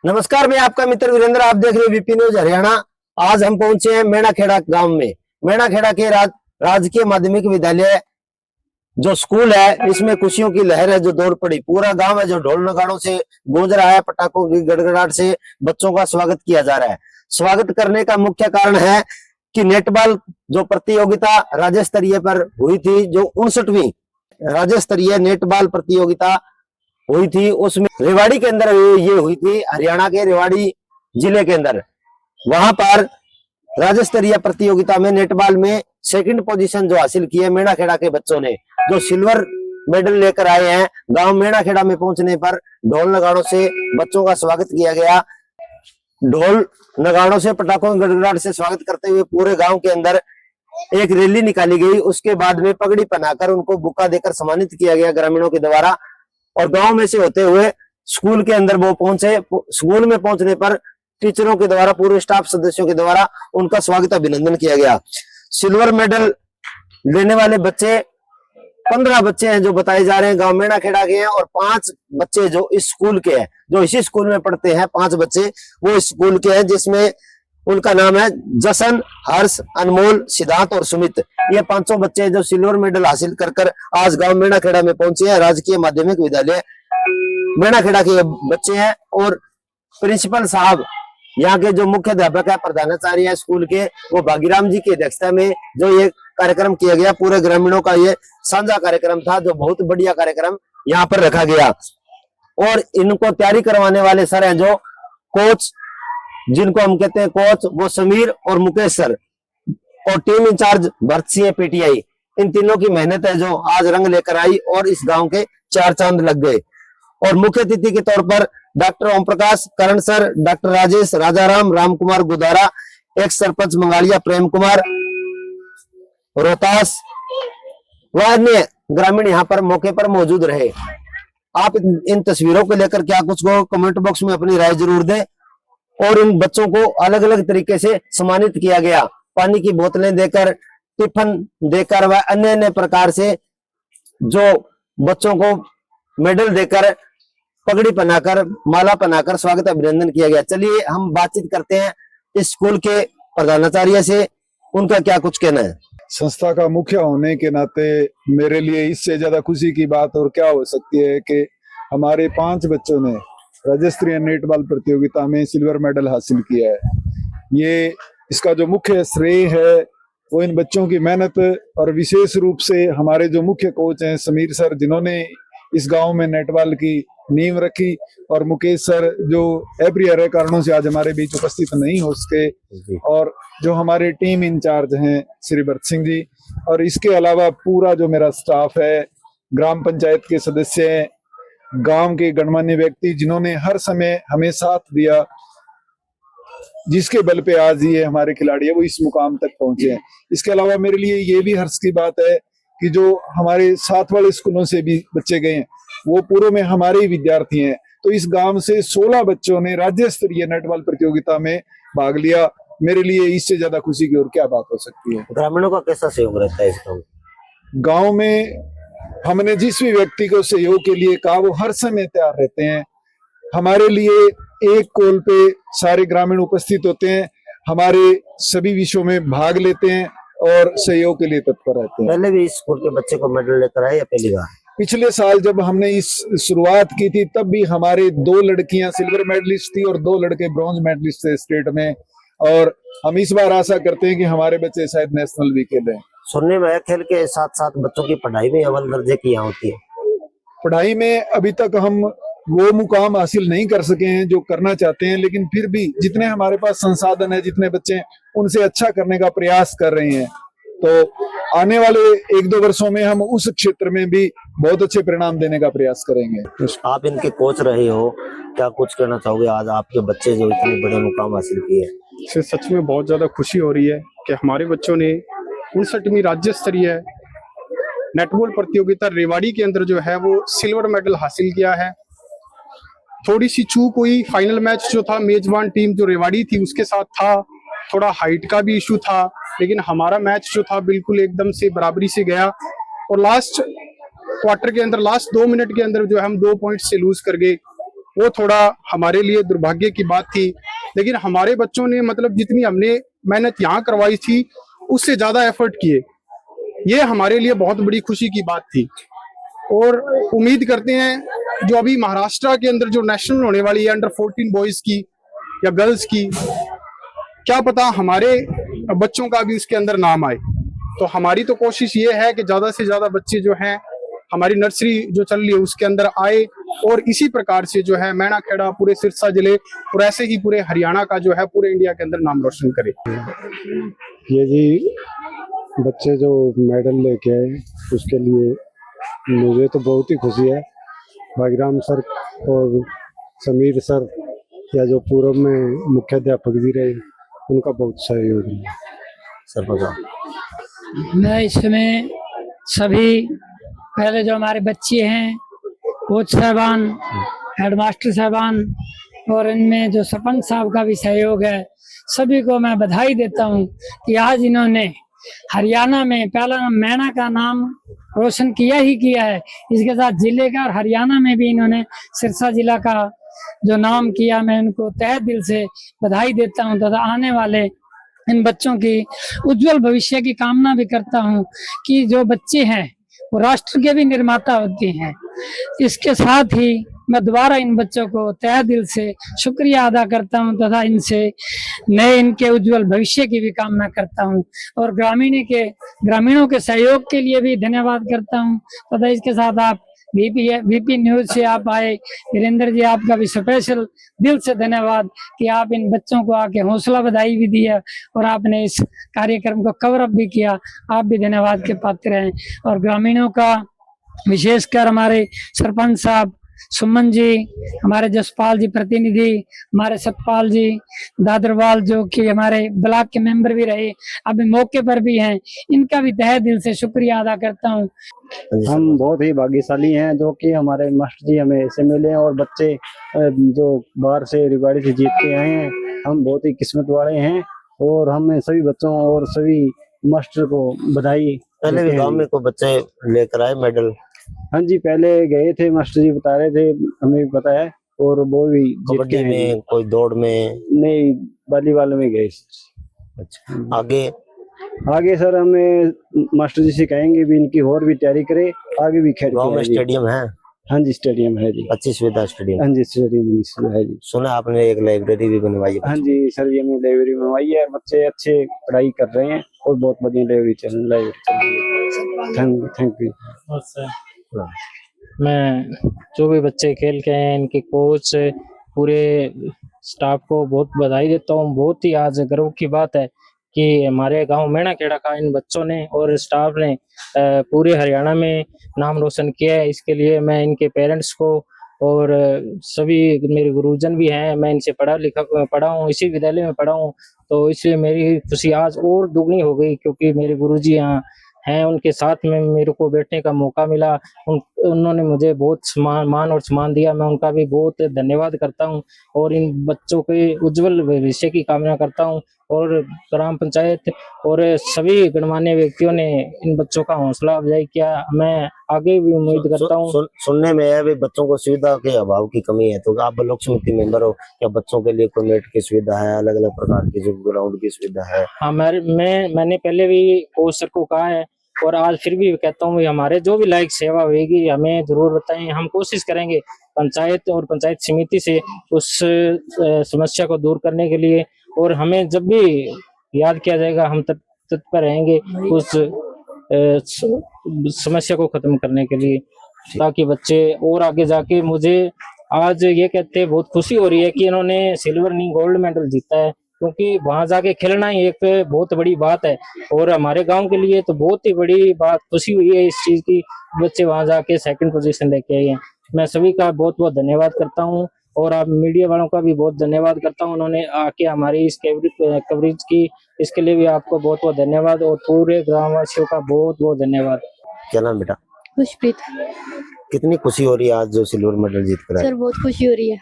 नमस्कार, मैं आपका मित्र वीरेंद्र। आप देख रहे हो वीपी न्यूज हरियाणा। आज हम पहुंचे हैं मेणाखेड़ा गांव में। मेणाखेड़ा के राजकीय माध्यमिक विद्यालय जो स्कूल है, इसमें खुशियों की लहर है जो दौड़ पड़ी। पूरा गांव है जो ढोल नगाड़ों से गूंज रहा है, पटाखों की गड़गड़ाहट से बच्चों का स्वागत किया जा रहा है। स्वागत करने का मुख्य कारण है कि नेटबॉल जो प्रतियोगिता राज्य स्तरीय पर हुई थी, जो 59वीं राज्य स्तरीय नेटबॉल प्रतियोगिता हुई थी, उसमें रेवाड़ी के अंदर ये हुई थी। हरियाणा के रेवाड़ी जिले के अंदर वहां पर राज्य स्तरीय प्रतियोगिता में नेटबॉल में सेकंड पोजीशन जो हासिल की है मेणाखेड़ा के बच्चों ने, जो सिल्वर मेडल लेकर आए हैं। गांव मेणाखेड़ा में पहुंचने पर ढोल नगाड़ों से बच्चों का स्वागत किया गया। ढोल नगाड़ों से, पटाखों की गड़गड़ाहट से स्वागत करते हुए पूरे गांव के अंदर एक रैली निकाली गई। उसके बाद में पगड़ी पहनाकर उनको बुक्का देकर सम्मानित किया गया ग्रामीणों के द्वारा। और गांव में से होते हुए स्कूल के अंदर वो पहुंचे। स्कूल में पहुंचने पर टीचरों के द्वारा, पूरे स्टाफ सदस्यों के द्वारा उनका स्वागत अभिनंदन किया गया। सिल्वर मेडल लेने वाले बच्चे 15 बच्चे हैं जो बताए जा रहे हैं, गांव मेणाखेड़ा के हैं। और 5 बच्चे जो इस स्कूल के हैं, जो इसी स्कूल में पढ़ते हैं, 5 बच्चे वो इस स्कूल के हैं, जिसमें उनका नाम है जसन, हर्ष, अनमोल, सिद्धांत और सुमित। ये 500 बच्चे जो सिल्वर मेडल हासिल कर आज गांव मेणाखेड़ा में पहुंचे हैं। राजकीय माध्यमिक विद्यालय मेणाखेड़ा के बच्चे हैं। और प्रिंसिपल साहब, यहाँ के जो मुख्य अध्यापक है, प्रधानाचार्य है स्कूल के, वो भागीराम जी की अध्यक्षता में जो ये कार्यक्रम किया गया, पूरे ग्रामीणों का ये साझा कार्यक्रम था, जो बहुत बढ़िया कार्यक्रम यहाँ पर रखा गया। और इनको तैयारी करवाने वाले सर हैं, जो कोच, जिनको हम कहते हैं कोच, वो समीर और मुकेश सर, और team incharge Bharat Singh PTI. इन तीनों की मेहनत है जो आज रंग लेकर आई और इस गांव के 4 चांद लग गए। और मुख्य अतिथि के तौर पर डॉक्टर ओम प्रकाश, करण sir, doctor Rajesh, Rajaram, Ram Kumar Gudara, x sarpanch मंगालिया Prem Kumar Rohtas व अन्य ग्रामीण यहाँ पर मौके पर मौजूद रहे। आप इन तस्वीरों को लेकर क्या कुछ को कमेंट बॉक्स में अपनी राय जरूर दें। और इन बच्चों को अलग अलग तरीके से सम्मानित किया गया, पानी की बोतलें देकर, टिफिन देकर व अन्य अन्य प्रकार से जो बच्चों को मेडल देकर, पगड़ी पहनाकर, माला पहनाकर स्वागत अभिनंदन किया गया। चलिए हम बातचीत करते हैं इस स्कूल के प्रधानाचार्य से, उनका क्या कुछ कहना है। संस्था का मुखिया होने के नाते मेरे लिए इससे ज्यादा खुशी की बात और क्या हो सकती है कि हमारे 5 बच्चों ने राज्य स्तरीय नेटबॉल प्रतियोगिता में सिल्वर मेडल हासिल किया है। ये इसका जो मुख्य श्रेय है वो इन बच्चों की मेहनत, और विशेष रूप से हमारे जो मुख्य कोच हैं समीर सर, जिन्होंने इस गांव में नेटबॉल की नींव रखी, और मुकेश सर जो अपरिहार्य कारणों से आज हमारे बीच उपस्थित नहीं हो सके, और जो हमारे टीम इंचार्ज हैं श्री भरत सिंह जी, और इसके अलावा पूरा जो मेरा स्टाफ है, ग्राम पंचायत के सदस्य हैं, गांव के गणमान्य व्यक्ति, जिन्होंने हर समय हमें साथ दिया, जिसके बल पे आज ये हमारे खिलाड़ी है वो इस मुकाम तक पहुंचे हैं। इसके अलावा मेरे लिए ये भी हर्ष की बात है कि जो हमारे साथ वाले स्कूलों से भी बच्चे गए हैं, वो पूर्व में हमारे ही विद्यार्थी हैं। तो इस गांव से 16 बच्चों ने राज्य स्तरीय नेटबॉल प्रतियोगिता में भाग लिया। मेरे लिए इससे ज्यादा खुशी की और क्या बात हो सकती है। ग्रामीणों का कैसा सहयोग रहता है इस गाँव में? हमने जिस भी व्यक्ति को सहयोग के लिए कहा, वो हर समय तैयार रहते हैं। हमारे लिए एक कॉल पे सारे ग्रामीण उपस्थित होते हैं, हमारे सभी विषयों में भाग लेते हैं और सहयोग के लिए तत्पर रहते हैं। पहले भी इस स्कूल के बच्चे को मेडल लेकर आए या पहली बार? पिछले साल जब हमने इस शुरुआत की थी, तब भी हमारे 2 लड़कियां सिल्वर मेडलिस्ट थी और 2 लड़के ब्रॉन्ज मेडलिस्ट थे स्टेट में। और हम इस बार आशा करते हैं कि हमारे बच्चे शायद नेशनल भी खेलें। सुनने में खेल के साथ साथ बच्चों की पढ़ाई में अव्वल दर्जे की यहाँ होती है। पढ़ाई में अभी तक हम वो मुकाम हासिल नहीं कर सके हैं जो करना चाहते हैं, लेकिन फिर भी जितने हमारे पास संसाधन है, जितने बच्चे उनसे अच्छा करने का प्रयास कर रहे हैं। तो आने वाले 1-2 वर्षों में हम उस क्षेत्र में भी बहुत अच्छे परिणाम देने का प्रयास करेंगे। आप इनके कोच रहे हो, क्या कुछ कहना चाहोगे आज आपके बच्चे जो इतने बड़े मुकाम हासिल किए? इससे सच में बहुत ज्यादा खुशी हो रही है कि हमारे बच्चों ने 59वीं राज्य स्तरीय नेटबॉल प्रतियोगिता रेवाड़ी के अंदर जो है वो सिल्वर मेडल हासिल किया है। थोड़ी सी चूक हुई, फाइनल मैच जो था मेजबान टीम जो रेवाड़ी थी उसके साथ था, थोड़ा हाइट का भी इशू था, लेकिन हमारा मैच जो था बिल्कुल एकदम से बराबरी से गया। और लास्ट क्वार्टर के अंदर, लास्ट 2 मिनट के अंदर जो है हम 2 पॉइंट से लूज कर गए। वो थोड़ा हमारे लिए दुर्भाग्य की बात थी। लेकिन हमारे बच्चों ने मतलब जितनी हमने मेहनत यहाँ करवाई थी उससे ज्यादा एफर्ट किए, ये हमारे लिए बहुत बड़ी खुशी की बात थी। और उम्मीद करते हैं जो अभी महाराष्ट्र के अंदर जो नेशनल होने वाली है अंडर 14 बॉयज की या गर्ल्स की, क्या पता हमारे बच्चों का भी उसके अंदर नाम आए। तो हमारी तो कोशिश ये है कि ज्यादा से ज्यादा बच्चे जो हैं हमारी नर्सरी जो चल रही है उसके अंदर आए, और इसी प्रकार से जो है मैणाखेड़ा, पूरे सिरसा जिले और ऐसे ही पूरे हरियाणा का जो है पूरे इंडिया के अंदर नाम रोशन करे। ये जी बच्चे जो मेडल लेके आए उसके लिए मुझे तो बहुत ही खुशी है। भागीराम सर और समीर सर या जो पूर्व में मुख्याध्यापक जी रहे उनका बहुत सहयोग है। मैं इसमें सभी पहले जो हमारे बच्चे हैं, कोच साहबान, हेडमास्टर साहबान और इनमें जो सरपंच साहब का भी सहयोग है, सभी को मैं बधाई देता हूं कि आज इन्होंने हरियाणा में पहला मैना का नाम रोशन किया ही किया है, इसके साथ जिले का और हरियाणा में भी इन्होंने सिरसा जिला का जो नाम किया। मैं इनको तहे दिल से बधाई देता हूं तथा आने वाले इन बच्चों की उज्जवल भविष्य की कामना भी करता हूं कि जो बच्चे हैं वो राष्ट्र के भी निर्माता होते हैं। इसके साथ ही मैं दोबारा इन बच्चों को तहे दिल से शुक्रिया अदा करता हूं तथा इनसे नए इनके उज्जवल भविष्य की भी कामना करता हूं, और ग्रामीणों के सहयोग के लिए भी धन्यवाद करता हूं तथा इसके साथ आप वीपी न्यूज से आप आए वीरेंद्र जी, आपका भी स्पेशल दिल से धन्यवाद कि आप इन बच्चों को आके हौसला बधाई भी दी है और आपने इस कार्यक्रम को कवर अप भी किया। आप भी धन्यवाद के पात्र हैं। और ग्रामीणों का विशेषकर हमारे सरपंच साहब सुमन जी, हमारे जसपाल जी प्रतिनिधि, हमारे सतपाल जी दादरवाल जो कि हमारे ब्लॉक के मेंबर भी रहे, अभी मौके पर भी हैं, इनका भी तहे दिल से शुक्रिया अदा करता हूं। हम बहुत ही भाग्यशाली हैं जो कि हमारे मास्टर जी हमें ऐसे मिले हैं और बच्चे जो बाहर से रिवाड़ी से जीत के आए हैं, हम बहुत ही किस्मत वाले हैं और हम सभी बच्चों और सभी मास्टर को बधाई। पहले भी गांव में कोई बच्चे लेकर आए मेडल? हाँ जी, पहले गए थे, मास्टर जी बता रहे थे, हमें भी पता है। और वो भी कबड्डी में, कोई दौड़ में? नहीं, वॉलीबॉल में गए। अच्छा, आगे सर हमें मास्टर जी से कहेंगे भी इनकी और भी तैयारी करे, आगे भी खेल। गांव में स्टेडियम है? हाँ जी, स्टेडियम है जी, अच्छी सुविधा स्टेडियम। हाँ जी, स्टेडियम है जी। सुना आपने एक लाइब्रेरी भी बनवाई है? हाँ जी सर, ये हमने लाइब्रेरी बनवाई है, बच्चे अच्छे पढ़ाई कर रहे हैं और बहुत बढ़िया लाइब्रेरी चल रही है। Thank you. और सर मैं जो भी बच्चे खेल के हैं, इनके कोच, पूरे स्टाफ को बहुत बधाई देता हूँ। बहुत ही आज गर्व की बात है कि हमारे गांव मैणाखेड़ा का इन बच्चों ने और स्टाफ ने पूरे हरियाणा में नाम रोशन किया है। इसके लिए मैं इनके पेरेंट्स को और सभी मेरे गुरुजन भी हैं, मैं इनसे पढ़ा हूँ, इसी विद्यालय में पढ़ा हूँ, तो इसलिए मेरी खुशी आज और दुगनी हो गई क्योंकि मेरे गुरुजी यहाँ हैं, उनके साथ में मेरे को बैठने का मौका मिला। उन्होंने मुझे बहुत मान और सम्मान दिया, मैं उनका भी बहुत धन्यवाद करता हूं और इन बच्चों के उज्जवल भविष्य की कामना करता हूं। और ग्राम पंचायत और सभी गणमान्य व्यक्तियों ने इन बच्चों का हौसला अफजाई किया, मैं आगे भी उम्मीद करता हूं। सुनने में है बच्चों को सुविधा के अभाव की कमी है, तो आप ब्लॉक समिति मेंबर हो, क्या बच्चों के लिए कोई नेट की सुविधा है, अलग अलग प्रकार की जो ग्राउंड की सुविधा है? हाँ, मैंने पहले भी कोच सर को कहा है और आज फिर भी कहता हूँ, हमारे जो भी लायक सेवा होगी हमें जरूर बताएं, हम कोशिश करेंगे पंचायत और पंचायत समिति से उस समस्या को दूर करने के लिए, और हमें जब भी याद किया जाएगा हम तत्पर रहेंगे उस समस्या को खत्म करने के लिए, ताकि बच्चे और आगे जाके, मुझे आज ये कहते बहुत खुशी हो रही है कि इन्होंने सिल्वर नहीं गोल्ड मेडल जीता है, क्योंकि वहां जाके खेलना ही एक बहुत बड़ी बात है और हमारे गांव के लिए तो बहुत ही बड़ी बात, खुशी हुई है इस चीज की, बच्चे वहां जाके सेकंड पोजीशन लेके आए हैं। मैं सभी का बहुत बहुत धन्यवाद करता हूं और आप मीडिया वालों का भी बहुत धन्यवाद करता हूं, उन्होंने आके हमारी इस कवरेज की, इसके लिए भी आपको बहुत बहुत धन्यवाद और पूरे ग्रामवासियों का बहुत बहुत धन्यवाद। क्या नाम बेटा? खुशप्रीत। कितनी खुशी हो रही है आज जो सिल्वर मेडल जीत कर आए? सर बहुत खुशी हो रही है।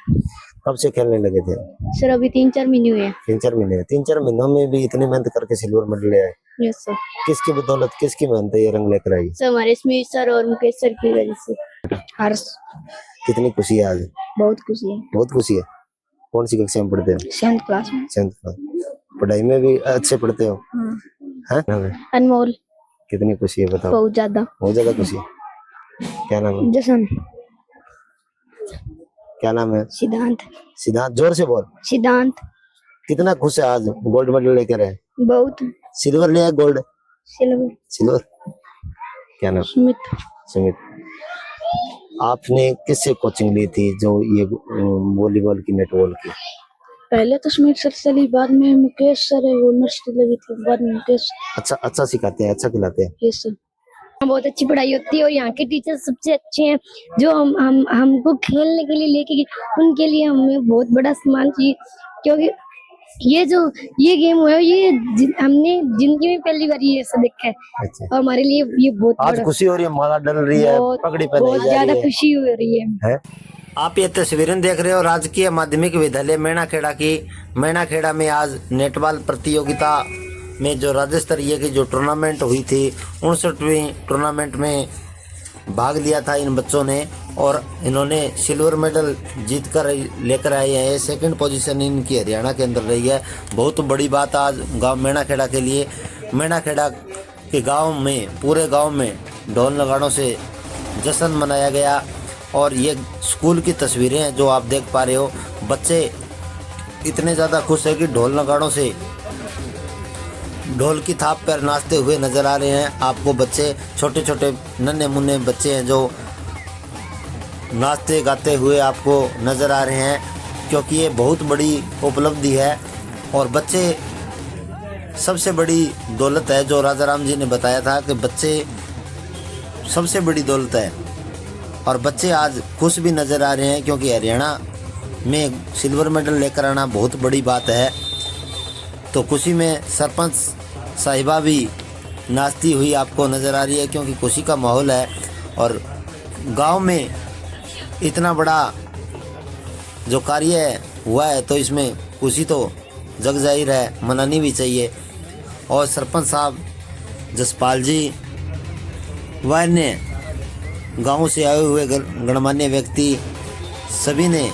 कब से खेलने लगे थे? सर अभी 3-4 महीने हुए हैं। 3-4 महीने। 3-4 महीनों में भी इतनी मेहनत करके सिल्वर मेडल ले आए। Yes sir. किसकी बदौलत, किसकी मेहनत है ये रंग लेकर आई? सर हमारे स्मित सर और मुकेश सर की वजह से। हर्ष। कितनी खुशी है आज? बहुत खुशी है। बहुत खुशी है। कौन सी कक्षा में पढ़ते हो? 7th क्लास में। 7th class. पढ़ाई में भी अच्छे पढ़ते हो? हैं? अनमोल। कितनी खुशी है बताओ? बहुत ज्यादा खुशी है। क्या नाम है? जसन। क्या नाम है? सिद्धांत। सिद्धांत, जोर से बोल। सिद्धांत। कितना खुश है आज गोल्ड मेडल लेकर आए? बहुत। सिल्वर लिया, गोल्ड? सिल्वर। क्या नाम? सुमित। सुमित। आपने किससे कोचिंग ली थी जो ये वॉलीबॉल की, नेटबॉल की? पहले तो सुमित सर से ली, बाद में मुकेश सर है वो नर्सरी लगी थी, बाद में मुकेश। अच्छा सिखाते हैं, अच्छा खिलाते हैं। Yes sir. बहुत अच्छी पढ़ाई होती है और यहाँ के टीचर सबसे अच्छे हैं जो हम हमको खेलने के लिए लेके गए। उनके लिए हमें बहुत बड़ा सम्मान चाहिए, क्योंकि ये गेम है ये हमने जिंदगी में पहली बार ये ऐसा देखा है। अच्छा। और हमारे लिए ये बहुत आज बड़ा, खुशी हो रही है, माला डल रही है, पगड़ी पहनाई बहुत जा रही ज्यादा है। खुशी हो रही है। आप ये तस्वीरें देख रहे हो राजकीय माध्यमिक विद्यालय मेणाखेड़ा की। मेणाखेड़ा में आज नेटबॉल प्रतियोगिता में जो राज्य स्तरीय की जो टूर्नामेंट हुई थी, 59वीं टूर्नामेंट में भाग लिया था इन बच्चों ने और इन्होंने सिल्वर मेडल जीत कर लेकर आए हैं। सेकंड पोजीशन इनकी हरियाणा के अंदर रही है। बहुत बड़ी बात आज गांव मेणाखेड़ा के लिए। मेणाखेड़ा के गांव में, पूरे गांव में ढोल नगाड़ों से जश्न मनाया गया। और ये स्कूल की तस्वीरें हैं जो आप देख पा रहे हो। बच्चे इतने ज़्यादा खुश है कि ढोल नगाड़ों से ढोल की थाप पर नाचते हुए नज़र आ रहे हैं। आपको बच्चे, छोटे छोटे नन्हे मुन्ने बच्चे हैं जो नाचते गाते हुए आपको नज़र आ रहे हैं, क्योंकि ये बहुत बड़ी उपलब्धि है। और बच्चे सबसे बड़ी दौलत है, जो राजा राम जी ने बताया था कि बच्चे सबसे बड़ी दौलत है। और बच्चे आज खुश भी नज़र आ रहे हैं, क्योंकि हरियाणा में सिल्वर मेडल लेकर आना बहुत बड़ी बात है। तो खुशी में सरपंच साहिबा भी नाचती हुई आपको नज़र आ रही है, क्योंकि खुशी का माहौल है। और गांव में इतना बड़ा जो कार्य हुआ है तो इसमें खुशी तो जग जाहिर है, मनानी भी चाहिए। और सरपंच साहब जसपाल जी व अन्य गाँव से आए हुए गणमान्य व्यक्ति सभी ने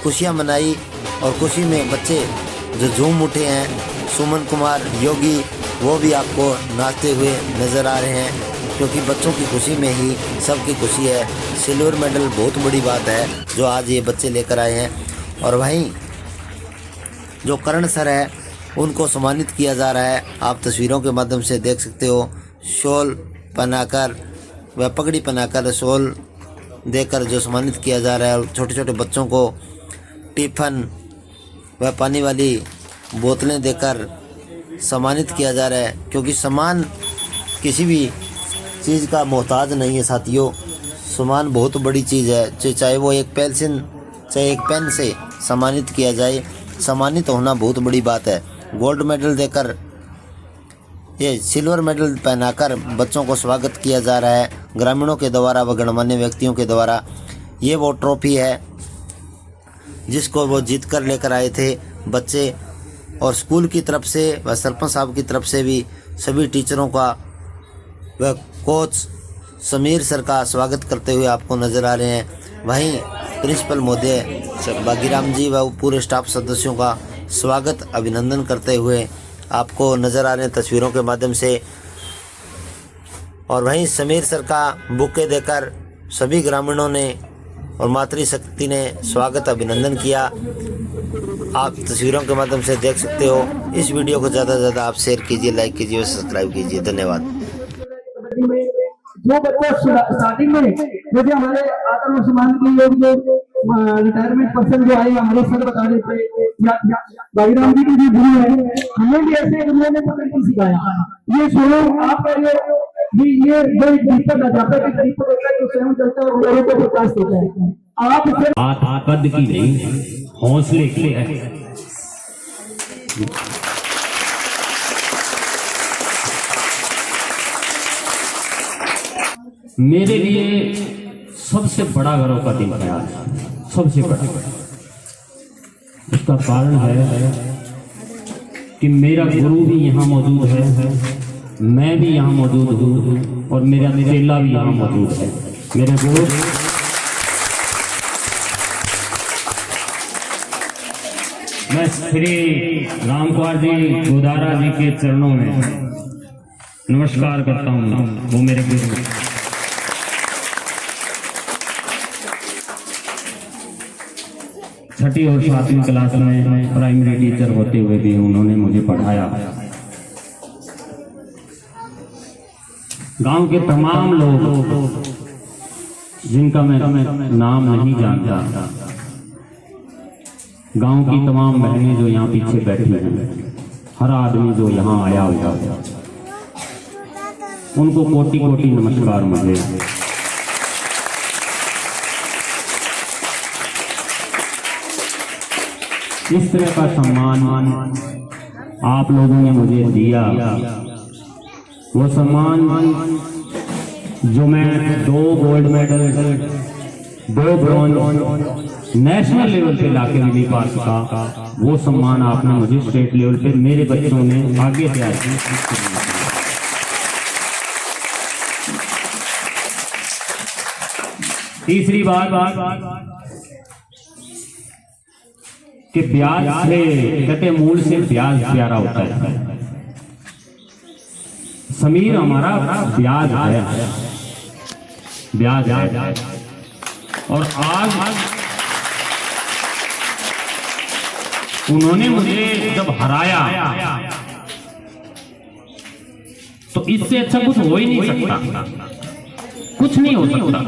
खुशियाँ मनाई। और खुशी में बच्चे जो झूम उठे हैं, सुमन कुमार योगी वो भी आपको नाचते हुए नज़र आ रहे हैं, क्योंकि बच्चों की खुशी में ही सबकी खुशी है। सिल्वर मेडल बहुत बड़ी बात है जो आज ये बच्चे लेकर आए हैं। और वहीं जो करण सर है उनको सम्मानित किया जा रहा है। आप तस्वीरों के माध्यम से देख सकते हो। शॉल पहनाकर व पगड़ी पहनाकर शॉल देकर जो सम्मानित किया जा रहा है। और छोटे छोटे बच्चों को टिफिन व पानी वाली बोतलें देकर सम्मानित किया जा रहा है, क्योंकि सम्मान किसी भी चीज़ का मोहताज नहीं है साथियों। सम्मान बहुत बड़ी चीज़ है, चाहे वो एक पेंसिल चाहे एक पेन से सम्मानित किया जाए। सम्मानित होना बहुत बड़ी बात है। गोल्ड मेडल देकर, ये सिल्वर मेडल पहनाकर बच्चों को स्वागत किया जा रहा है ग्रामीणों के द्वारा व गणमान्य व्यक्तियों के द्वारा। ये वो ट्रॉफी है जिसको वो जीत कर लेकर आए थे बच्चे। और स्कूल की तरफ से व सरपंच साहब की तरफ से भी सभी टीचरों का व कोच समीर सर का स्वागत करते हुए आपको नज़र आ रहे हैं। वहीं प्रिंसिपल महोदय बागीराम जी व पूरे स्टाफ सदस्यों का स्वागत अभिनंदन करते हुए आपको नज़र आ रहे हैं तस्वीरों के माध्यम से। और वहीं समीर सर का बुके देकर सभी ग्रामीणों ने और मातृशक्ति ने स्वागत अभिनंदन किया। आप तस्वीरों के माध्यम से देख सकते हो। इस वीडियो को ज़्यादा से ज़्यादा आप शेयर कीजिए, लाइक कीजिए और सब्सक्राइब कीजिए। धन्यवाद। जो बच्चे स्टार्टिंग में जैसे हमारे आदर सम्मान के लोग जो रिटायरमेंट पर्सन जो आए हमारे सर बता रहे थे, बागीराम जी की भी गुरु है, हमें भी ऐसे उन्होंने पकड़ के सिखाया। ये सुनो आप ये जो दीपक अध्यापक एक दीपक होता है जो स्वयं चलता है और लोगों को प्रकाश देता है। आप कद की नहीं, हौसले की है। मेरे लिए सबसे बड़ा गर्व का दिन है आज। सबसे बड़ा। इसका कारण है कि मेरा गुरु भी यहाँ मौजूद है, मैं भी यहाँ मौजूद हूँ और मेरा चेला भी यहाँ मौजूद है। मेरे गुरु मैं श्री रामकुमार जी गोदारा जी के चरणों में नमस्कार करता हूँ। वो मेरे गुरु। छठी और सातवीं क्लास में प्राइमरी टीचर होते हुए भी उन्होंने मुझे पढ़ाया। गांव के तमाम लोग जिनका मैं नाम नहीं जानता, गांव की तमाम बहनें जो यहाँ पीछे बैठी हैं, हर आदमी जो यहाँ आया हुआ है, उनको कोटि कोटि नमस्कार मुझे। इस तरह का सम्मान आप लोगों ने मुझे दिया, वो सम्मान जो मैं 2 gold medal, 2 bronze national level पे लाके नहीं पा सका, वो सम्मान आपने मुझे स्टेट लेवल पे मेरे बच्चों ने आगे से आगे। तीसरी बात कि ब्याज से कहते मूल से ब्याज प्यारा होता है। समीर हमारा ब्याज है, ब्याज है। और आज उन्होंने मुझे जब हराया तो इससे अच्छा कुछ हो ही नहीं सकता, कुछ नहीं हो सकता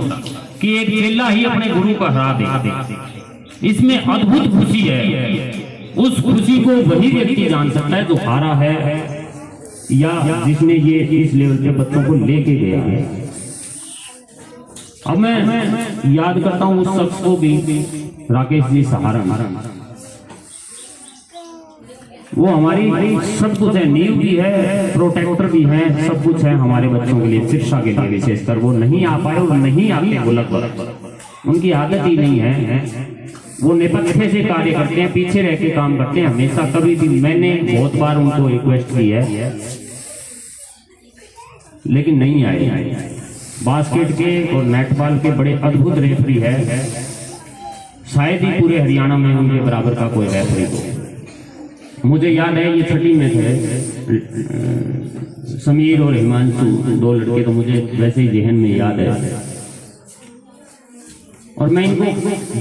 कि एक चेला ही अपने गुरु को हरा दे। इसमें अद्भुत खुशी है। उस खुशी को वही व्यक्ति जान सकता है जो हारा है या जिसने ये इस लेवल पे बच्चों को लेके गया है। अब मैं याद करता हूँ उस शख्स को भी, राकेश जी सहारण। वो हमारी सब कुछ है, नींव भी है, प्रोटेक्टर भी है, सब कुछ है हमारे बच्चों के लिए, शिक्षा के लिए विशेषकर। वो नहीं आ पाए और नहीं आते बोलक, उनकी आदत ही नहीं है। वो नेपथ्य से कार्य करते हैं, पीछे रह के काम करते हैं हमेशा। कभी भी मैंने बहुत बार उनको रिक्वेस्ट की है लेकिन नहीं आए। बास्केट के और नेटबॉल के बड़े अद्भुत रेफरी है, शायद ही पूरे हरियाणा में उनके बराबर का कोई रेफरी हो। मुझे याद है ये छठी में थे समीर और हिमांशु, 2 लड़के, तो मुझे वैसे ही जहन में याद है। और मैं इनको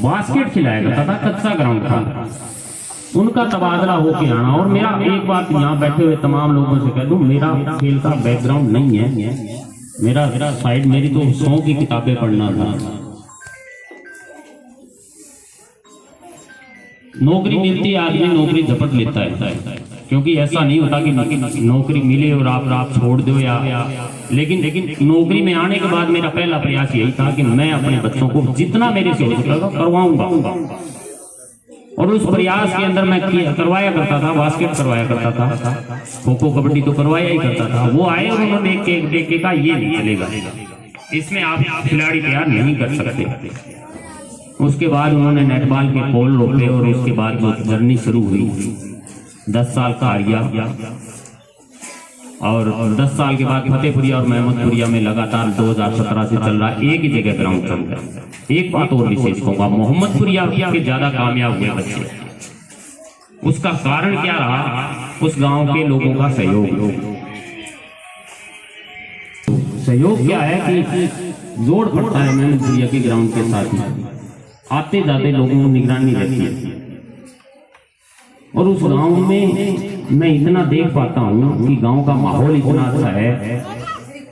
बास्केट खिलाया करता था, कच्चा ग्राउंड था, उनका तबादला होके आना। और मेरा एक बात यहाँ बैठे हुए तमाम लोगों से कह दूं, मेरा खेल का बैकग्राउंड नहीं है, मेरा साइड मेरी तो 100 की किताबें पढ़ना था। नौकरी मिलती है, आदमी नौकरी झपट लेता है, क्योंकि ऐसा नहीं होता कि नौकरी मिले और आप छोड़ दो या लेकिन नौकरी में आने के बाद मेरा पहला प्रयास यही था कि मैं अपने बच्चों को जितना मेरे से हो सकेगा करवाऊंगा। और उस प्रयास के अंदर मैं करवाया करता था, बास्केट करवाया करता था, खो-खो कबड्डी तो करवाया ही करता था। वो आए और उन्होंने एक का ये नहीं चलेगा, इसमें आप खिलाड़ी तैयार नहीं कर सकते। उसके बाद उन्होंने नेटबॉल के पोल रोके और उसके बाद जो जर्नी शुरू हुई, 10 साल का आर्या, और 10 साल के बाद फतेहपुरिया और महमदपुरिया में लगातार 2017 से चल रहा एक ही जगह ग्राउंड चल रहा है। एक बात और विशेष कहूंगा, मोहम्मदपुरिया के ज्यादा कामयाब हुए बच्चे, उसका कारण क्या रहा? उस गांव के लोगों का सहयोग क्या है कि जोड़ पड़ता है महमदपुरिया के ग्राउंड के साथ ही, आते जाते लोगों को निगरानी रहती है। और उस गांव में मैं इतना देख पाता हूँ कि गांव का माहौल इतना अच्छा है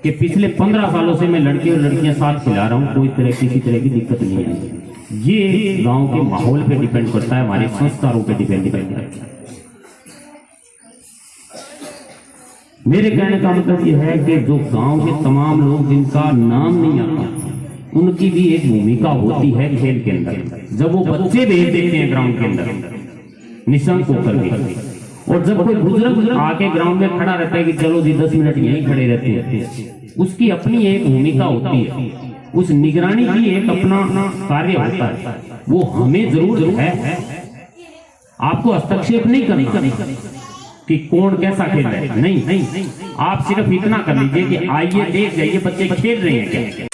कि पिछले 15 सालों से मैं लड़के और लड़कियां साथ खिला रहा हूँ, कोई किसी तरह की दिक्कत नहीं है। ये गांव के माहौल पे डिपेंड करता है, हमारे संस्कारों पे डिपेंड करता है। मेरे कहने का मतलब ये है कि जो गांव के तमाम लोग जिनका नाम नहीं आता, उनकी भी एक भूमिका होती है खेल के अंदर। जब वो बच्चे भेज देते हैं ग्राउंड के अंदर निशंक होकर के, और जब कोई बुजुर्ग आके ग्राउंड में खड़ा रहता है कि चलो जी 10 मिनट यहीं खड़े रहते हैं, उसकी अपनी एक भूमिका होती है, उस निगरानी की एक अपना कार्य होता है। वो हमें जरूर है। आपको हस्तक्षेप नहीं करना कि कौन कैसा खेल रहा है, नहीं, आप सिर्फ इतना कर लीजिए कि आइए देख जाइए बच्चे खेल रहे हैं क्या।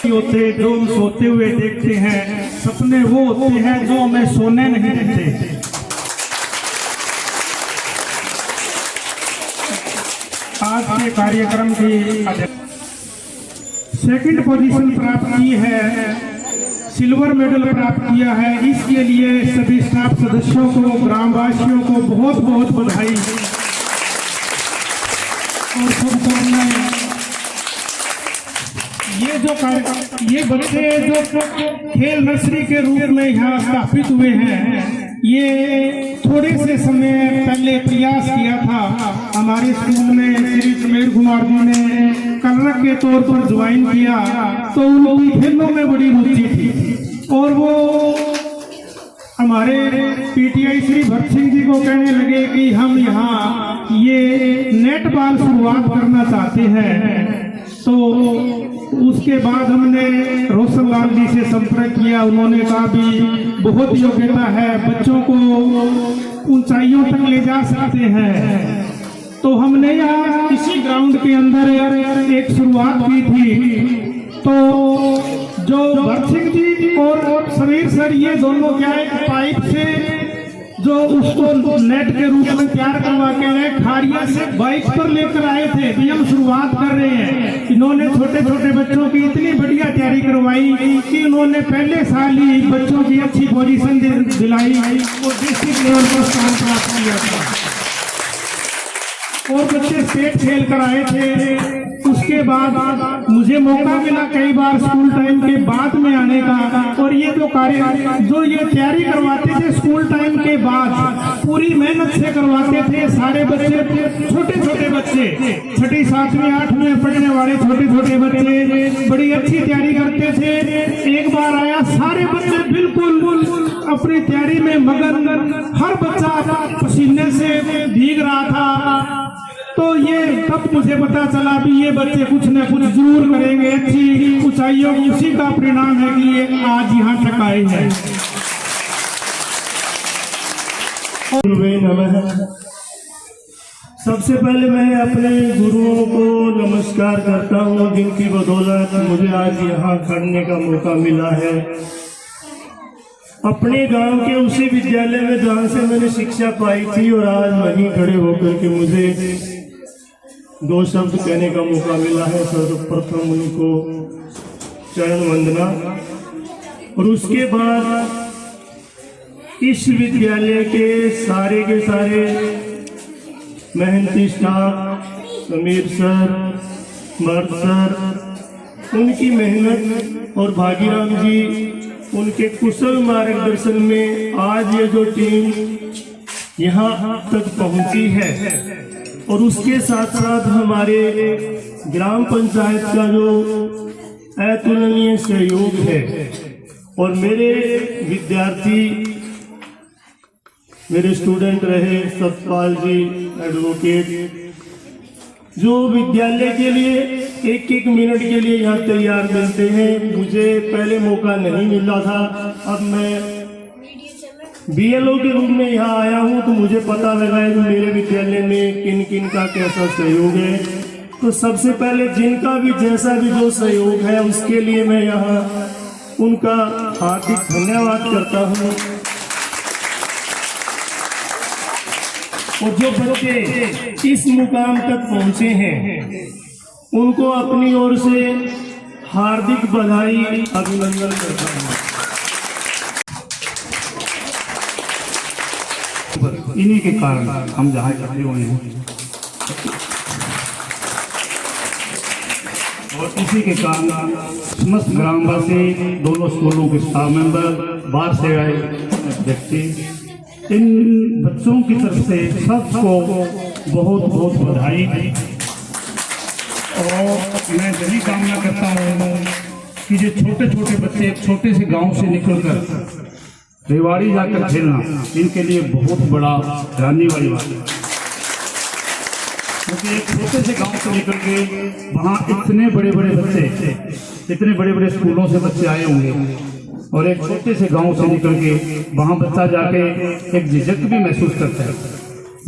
होते जो हम सोते हुए देखते हैं, सपने वो होते हैं जो हमें सोने नहीं देते। आज के कार्यक्रम की सेकंड पोजीशन प्राप्त की है, सिल्वर मेडल प्राप्त किया है, इसके लिए सभी स्टाफ सदस्यों को, ग्रामवासियों को बहुत बहुत बधाई और शुभकामनाएं। ये बच्चे जो खेल नर्सरी के रूप में यहाँ स्थापित हुए हैं, ये थोड़े से समय पहले प्रयास किया था। हमारे स्कूल में श्री समीर कुमार जी ने कलरक के तौर पर ज्वाइन किया, तो उनकी खेलों में बड़ी रुचि थी और वो हमारे पीटीआई श्री भरत सिंह जी को कहने लगे कि हम यहाँ ये नेट बॉल शुरुआत करना चाहते हैं। तो उसके बाद हमने रोशन लाल जी से संपर्क किया, उन्होंने कहा भी बहुत योग्यता है, बच्चों को ऊंचाइयों तक ले जा सकते हैं। तो हमने यहाँ इसी ग्राउंड के अंदर एक शुरुआत की थी। तो जो भरत सिंह जी और समीर सर, ये दोनों क्या है, पाइप से जो उसको नेट के रूप में तैयार करवा के खारिया से बाइक पर लेकर आए थे कि हम शुरुआत कर रहे हैं। इन्होंने छोटे छोटे बच्चों की इतनी बढ़िया तैयारी करवाई कि उन्होंने पहले साल ही बच्चों की अच्छी पोजीशन दिलाई और डिस्ट्रिक्ट लेवल पर स्थान प्राप्त किया था और बच्चे स्टेट खेल कर आए थे। उसके बाद मुझे मौका मिला कई बार स्कूल टाइम के बाद में आने का, और ये जो कार्य जो ये तैयारी करवाते थे स्कूल टाइम के बाद पूरी मेहनत से करवाते थे। सारे बच्चे, छोटे छोटे बच्चे, 6ठी 7वीं 8वीं में पढ़ने वाले छोटे छोटे बच्चे बड़ी अच्छी तैयारी करते थे। एक बार आया, सारे बच्चे बिल्कुल अपनी तैयारी में मगन, हर बच्चा पसीने से भीग रहा था। तो ये तब मुझे पता चला भी ये बच्चे कुछ न कुछ जरूर करेंगे, अच्छी ऊंचाइयों, उसी का परिणाम है कि ये आज यहाँ तक आए हैं। सबसे पहले मैं अपने गुरुओं को नमस्कार करता हूँ, जिनकी बदौलत मुझे आज यहाँ खड़ने का मौका मिला है। अपने गांव के उसी विद्यालय में जहाँ से मैंने शिक्षा पाई थी, और आज वहीं खड़े होकर के मुझे 2 शब्द कहने का मौका मिला है। सर्वप्रथम उनको चरण वंदना, और उसके बाद इस विद्यालय के सारे मेहनती स्टाफ, समीर सर, मर्द सर, उनकी मेहनत और भागीराम जी, उनके कुशल मार्गदर्शन में आज ये जो टीम यहाँ तक पहुंची है, और उसके साथ साथ हमारे ग्राम पंचायत का जो अतुलनीय सहयोग है, और मेरे विद्यार्थी, मेरे स्टूडेंट रहे सतपाल जी एडवोकेट, जो विद्यालय के लिए एक मिनट के लिए यहाँ तैयार मिलते हैं। मुझे पहले मौका नहीं मिला था, अब मैं बीएलओ के रूप में यहाँ आया हूँ, तो मुझे पता लगा है कि मेरे विद्यालय में किन किन का कैसा सहयोग है। तो सबसे पहले जिनका भी जैसा भी जो सहयोग है, उसके लिए मैं यहाँ उनका हार्दिक धन्यवाद करता हूँ। और जो बच्चे इस मुकाम तक पहुँचे हैं, उनको अपनी ओर से हार्दिक बधाई, अभिनंदन करता हूँ। इन्हीं के कारण हम जहाँ इकट्ठे हुए हैं, और इसी के कारण समस्त ग्रामवासी, दोनों स्कूलों के स्टाफ मेंबर, बाहर से आए व्यक्ति, इन बच्चों की तरफ से सबको बहुत बहुत बधाई। और मैं यही कामना करता हूँ कि जो छोटे छोटे बच्चे एक छोटे से गांव से निकलकर रेवाड़ी जाकर खेलना, इनके लिए बहुत बड़ा जानने वाली बात है। क्योंकि एक छोटे से गांव से निकल के वहाँ इतने बड़े बड़े बच्चे, इतने बड़े बड़े स्कूलों से बच्चे आए होंगे, और एक छोटे से गांव से निकल के वहाँ बच्चा जाके एक झिझक भी महसूस करता है।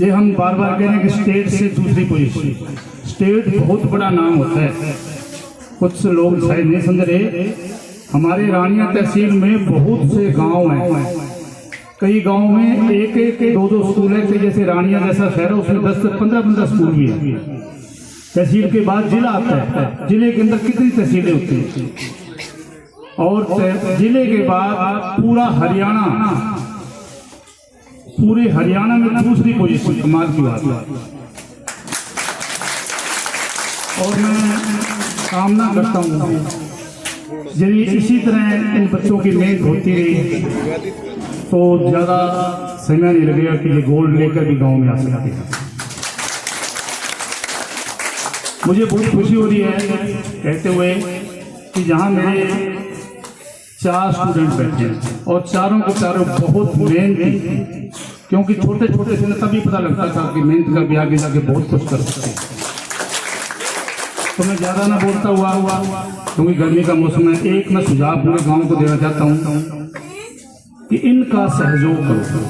ये हम बार बार कह रहे हैं कि स्टेट से दूसरी पोजीशन, स्टेट बहुत बड़ा नाम होता है। कुछ लोग शायद नहीं समझ रहे, हमारे रानिया तहसील में बहुत से गांव हैं, कई गांव में एक एक दो दो स्कूल है। जैसे रानिया जैसा शहर है उसमें 10 से 15 स्कूल भी है। तहसील के बाद जिला आता है, जिले के अंदर कितनी तहसीलें होती हैं, और जिले के बाद पूरा हरियाणा, पूरे हरियाणा में दूसरी पोजीशन, कमाल की बात है। और मैं कामना करता हूँ यदि इसी तरह इन बच्चों की मेहनत होती रही तो ज़्यादा समय नहीं लगेगा कि ये गोल्ड लेकर भी गांव में आ सकते हैं। मुझे बहुत खुशी हो रही है कहते हुए कि जहाँ मेरे 4 स्टूडेंट बैठे हैं और चारों के चारों बहुत मेहनती, क्योंकि छोटे छोटे से तभी पता लगता था कि मेहनत करके आगे जाके बहुत कुछ कर सकते हैं। तो मैं ज़्यादा ना बोलता हुआ क्योंकि गर्मी का मौसम है, एक मैं सुझाव पूरे गांव को देना चाहता हूँ कि इनका सहयोग करो।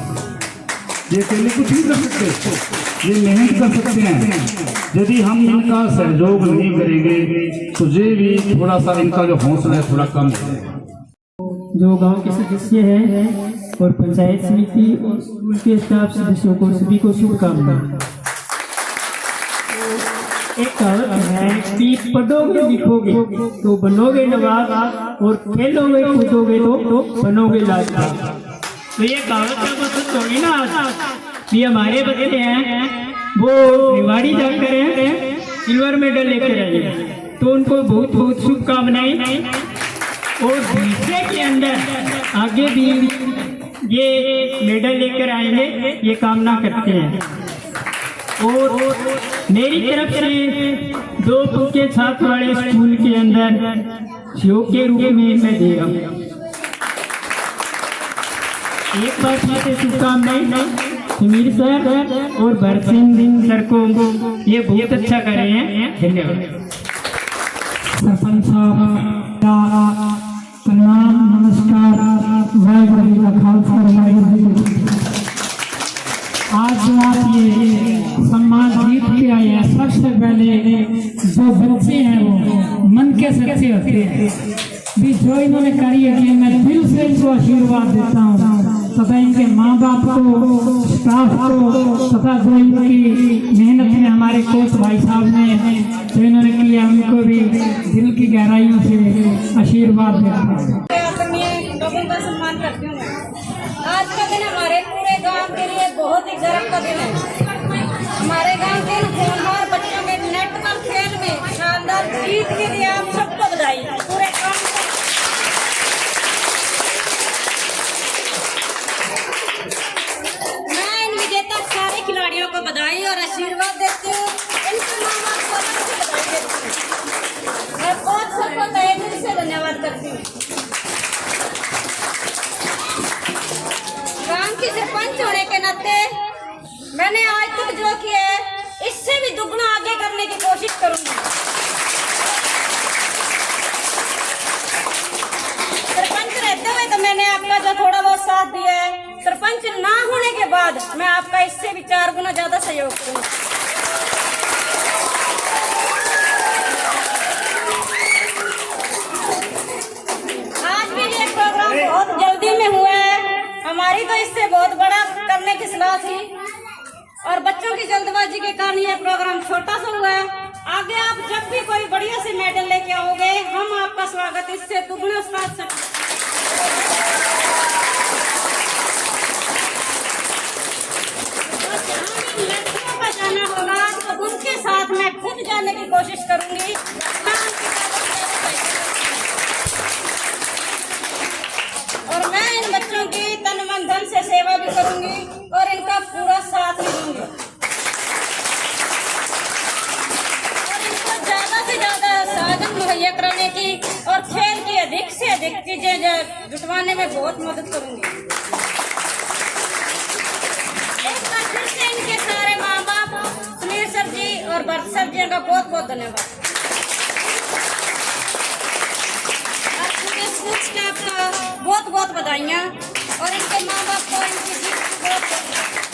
ये अकेले कुछ नहीं कर सकते, ये मेहनत कर सकते हैं। यदि हम इनका सहयोग नहीं करेंगे तो ये भी थोड़ा सा इनका जो हौसला है थोड़ा कम है। जो गांव के सदस्य हैं और पंचायत समिति और स्कूल के स्टाफ सदस्यों को सभी को शुभकामनाएं। एक कहावत है कि पढ़ोगे लिखोगे तो बनोगे नवाब और खेलोगे कूदोगे तो बनोगे लाजवाब। तो ये कहावत आपको सच होगी ना। आज ये हमारे बच्चे हैं वो रेवाड़ी जाकर सिल्वर मेडल लेकर आए, तो उनको बहुत बहुत शुभकामनाएं। और भविष्य के अंदर आगे भी ये मेडल लेकर आएंगे ये कामना करते हैं। और मेरी तरफ से 2 के छात्र वाले स्कूल के अंदर सहयोग के रूप में मैं दे रहा हूँ। एक बार फिर शुभकामनाएं समीर सर और भरत सिंह सर को, ये बहुत अच्छा कर रहे हैं। धन्यवाद। सरपंच साहब प्रणाम, नमस्कार, वाहिगुरू जी का खालसा, वाहिगुरू जी की फतेह। आज जो आप ये सम्मान जीत के आए हैं, सबसे पहले जो बच्चे हैं वो मन के सच्चे होते हैं, भी जो इन्होंने करी है कि मैं दिल से इनको आशीर्वाद देता हूँ तथा इनके माँ बाप को, स्टाफ को, तथा जो इनकी मेहनत है हमारे कोच भाई साहब ने जो इन्होंने किया उनको भी दिल की गहराइयों से आशीर्वाद देता हूँ। लोगों का सम्मान करती हूँ। आज का दिन हमारे पूरे गांव के लिए बहुत ही गर्व का दिन है। हमारे गांव के होनहार बच्चों के नेटबॉल खेल में शानदार जीत के लिए आप सबको बधाई। पूरे गांव मैं इन विजेता सारे खिलाड़ियों को बधाई और आशीर्वाद देती हूँ। इनके माँ बाप को अलग से बधाई देती हूँ। मैं बहुत सबको तहे दिल से धन्यवाद करती हूँ। गांव की सरपंच होने के नाते मैंने आज तक जो किया है इससे भी दुगना आगे करने की कोशिश करूंगी। सरपंच रहते हुए तो मैंने आपका जो थोड़ा बहुत साथ दिया है, सरपंच ना होने के बाद मैं आपका इससे भी 4 गुना ज्यादा सहयोग करूंगी। आज भी ये प्रोग्राम बहुत जल्दी में हुआ है। हमारी तो इससे बहुत बड़ा करने की सलाह थी और बच्चों की जल्दबाजी के कारण ये प्रोग्राम छोटा सा हुआ है। आगे आप जब भी कोई बढ़िया से मेडल लेके आओगे हम आपका स्वागत इससे दुगना साथ लड़कियों का जाना होगा तो उनके साथ मैं खुद जाने की कोशिश करूंगी। और मैं इन बच्चों की तन मन धन से सेवा भी करूंगी और इनका पूरा साथ भी दूंगी और इनको ज्यादा से ज्यादा साधन मुहैया कराने की और खेल की अधिक से अधिक चीजें जुटवाने में बहुत मदद करूंगी। एक बार फिर से इनके सारे माँ बाप, सुनील सर जी और भारत सर का बहुत बहुत धन्यवाद। और पूरे स्कूल स्टाफ का बहुत बहुत बधाइयाँ और इनके माँ बाप को इनकी जीत को बहुत